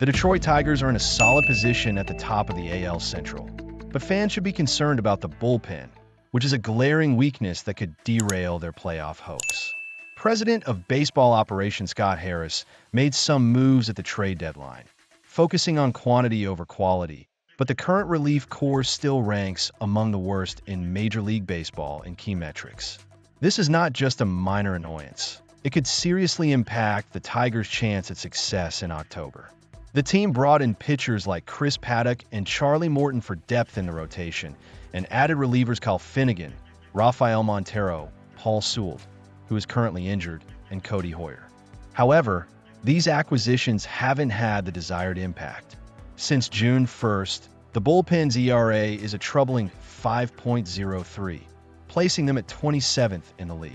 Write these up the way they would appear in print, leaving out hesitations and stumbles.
The Detroit Tigers are in a solid position at the top of the AL Central, but fans should be concerned about the bullpen, which is a glaring weakness that could derail their playoff hopes. President of Baseball Operations Scott Harris made some moves at the trade deadline, focusing on quantity over quality, but the current relief corps still ranks among the worst in Major League Baseball in key metrics. This is not just a minor annoyance. It could seriously impact the Tigers' chance at success in October. The team brought in pitchers like Chris Paddock and Charlie Morton for depth in the rotation, and added relievers Kyle Finnegan, Rafael Montero, Paul Sewell, who is currently injured, and Cody Hoyer. However, these acquisitions haven't had the desired impact. Since June 1st, the bullpen's ERA is a troubling 5.03, placing them at 27th in the league.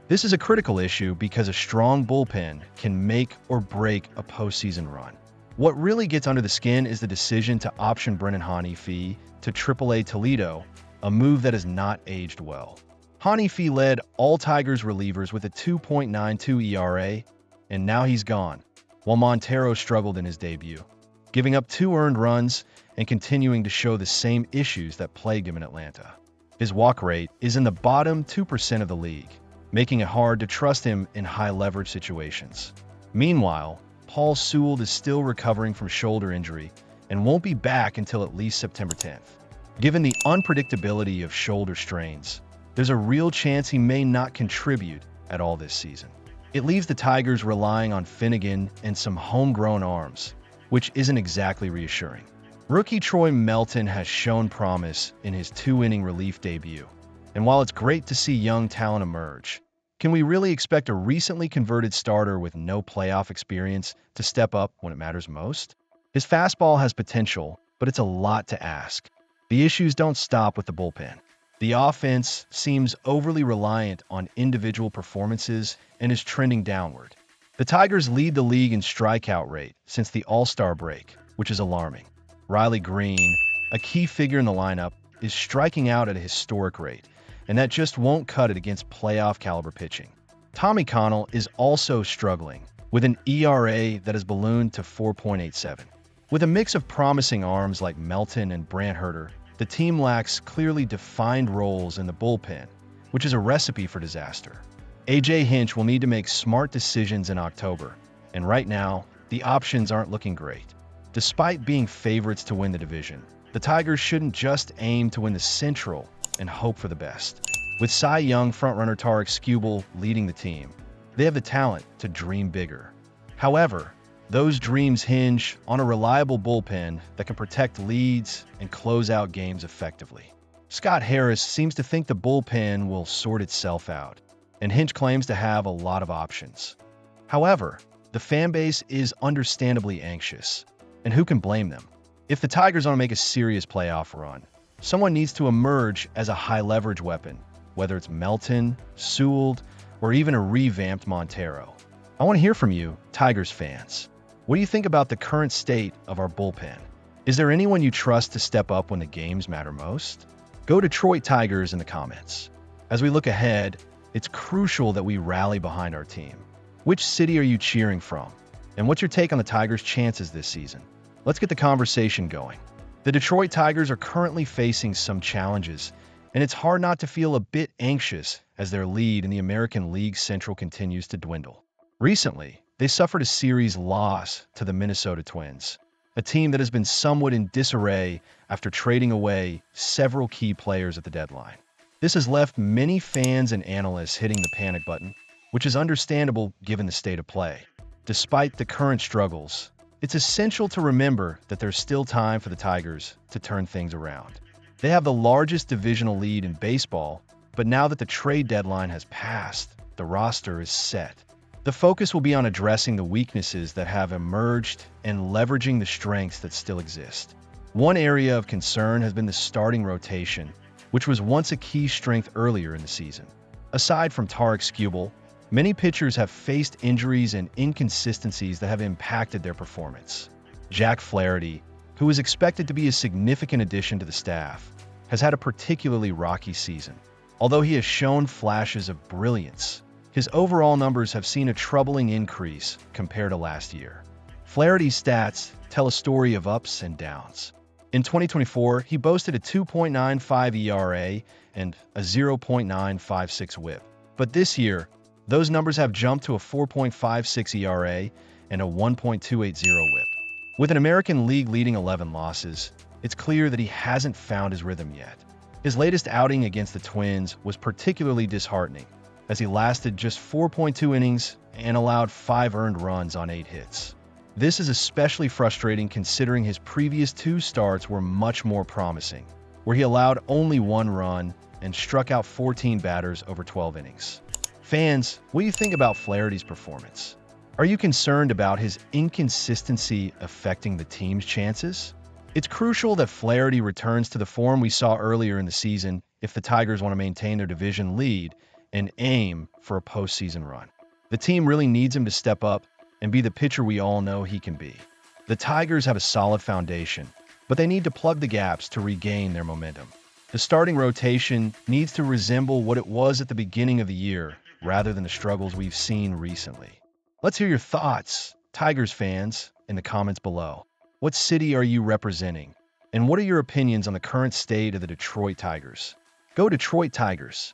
This is a critical issue because a strong bullpen can make or break a postseason run. What really gets under the skin is the decision to option Brennan Hanifee to AAA Toledo, a move that has not aged well. Hanifee led all Tigers relievers with a 2.92 ERA, and now he's gone, while Montero struggled in his debut, giving up 2 earned runs and continuing to show the same issues that plague him in Atlanta. His walk rate is in the bottom 2% of the league, making it hard to trust him in high-leverage situations. Meanwhile, Paul Sewell is still recovering from shoulder injury and won't be back until at least September 10th. Given the unpredictability of shoulder strains, there's a real chance he may not contribute at all this season. It leaves the Tigers relying on Finnegan and some homegrown arms, which isn't exactly reassuring. Rookie Troy Melton has shown promise in his 2-inning relief debut, and while it's great to see young talent emerge, can we really expect a recently converted starter with no playoff experience to step up when it matters most? His fastball has potential, but it's a lot to ask. The issues don't stop with the bullpen. The offense seems overly reliant on individual performances and is trending downward. The Tigers lead the league in strikeout rate since the All-Star break, which is alarming. Riley Green, a key figure in the lineup, is striking out at a historic rate, and that just won't cut it against playoff-caliber pitching. Tommy Connell is also struggling, with an ERA that has ballooned to 4.87. With a mix of promising arms like Melton and Brant Herter, the team lacks clearly defined roles in the bullpen, which is a recipe for disaster. A.J. Hinch will need to make smart decisions in October, and right now, the options aren't looking great. Despite being favorites to win the division, the Tigers shouldn't just aim to win the Central and hope for the best. With Cy Young frontrunner Tarik Skubal leading the team, they have the talent to dream bigger. However, those dreams hinge on a reliable bullpen that can protect leads and close out games effectively. Scott Harris seems to think the bullpen will sort itself out, and Hinch claims to have a lot of options. However, the fan base is understandably anxious, and who can blame them? If the Tigers want to make a serious playoff run, someone needs to emerge as a high-leverage weapon, whether it's Melton, Sewell, or even a revamped Montero. I want to hear from you, Tigers fans. What do you think about the current state of our bullpen? Is there anyone you trust to step up when the games matter most? Go Detroit Tigers in the comments. As we look ahead, it's crucial that we rally behind our team. Which city are you cheering from? And what's your take on the Tigers' chances this season? Let's get the conversation going. The Detroit Tigers are currently facing some challenges, and it's hard not to feel a bit anxious as their lead in the American League Central continues to dwindle. Recently, they suffered a series loss to the Minnesota Twins, a team that has been somewhat in disarray after trading away several key players at the deadline. This has left many fans and analysts hitting the panic button, which is understandable given the state of play. Despite the current struggles, it's essential to remember that there's still time for the Tigers to turn things around. They have the largest divisional lead in baseball, but now that the trade deadline has passed, the roster is set. The focus will be on addressing the weaknesses that have emerged and leveraging the strengths that still exist. One area of concern has been the starting rotation, which was once a key strength earlier in the season. Aside from Tarik Skubal, many pitchers have faced injuries and inconsistencies that have impacted their performance. Jack Flaherty, who is expected to be a significant addition to the staff, has had a particularly rocky season. Although he has shown flashes of brilliance, his overall numbers have seen a troubling increase compared to last year. Flaherty's stats tell a story of ups and downs. In 2024, he boasted a 2.95 ERA and a 0.956 WHIP. But this year, those numbers have jumped to a 4.56 ERA and a 1.280 WHIP. With an American League leading 11 losses, it's clear that he hasn't found his rhythm yet. His latest outing against the Twins was particularly disheartening, as he lasted just 4.2 innings and allowed 5 earned runs on 8 hits. This is especially frustrating considering his previous 2 starts were much more promising, where he allowed only 1 run and struck out 14 batters over 12 innings. Fans, what do you think about Flaherty's performance? Are you concerned about his inconsistency affecting the team's chances? It's crucial that Flaherty returns to the form we saw earlier in the season if the Tigers want to maintain their division lead and aim for a postseason run. The team really needs him to step up and be the pitcher we all know he can be. The Tigers have a solid foundation, but they need to plug the gaps to regain their momentum. The starting rotation needs to resemble what it was at the beginning of the year, rather than the struggles we've seen recently. Let's hear your thoughts, Tigers fans, in the comments below. What city are you representing? And what are your opinions on the current state of the Detroit Tigers? Go Detroit Tigers!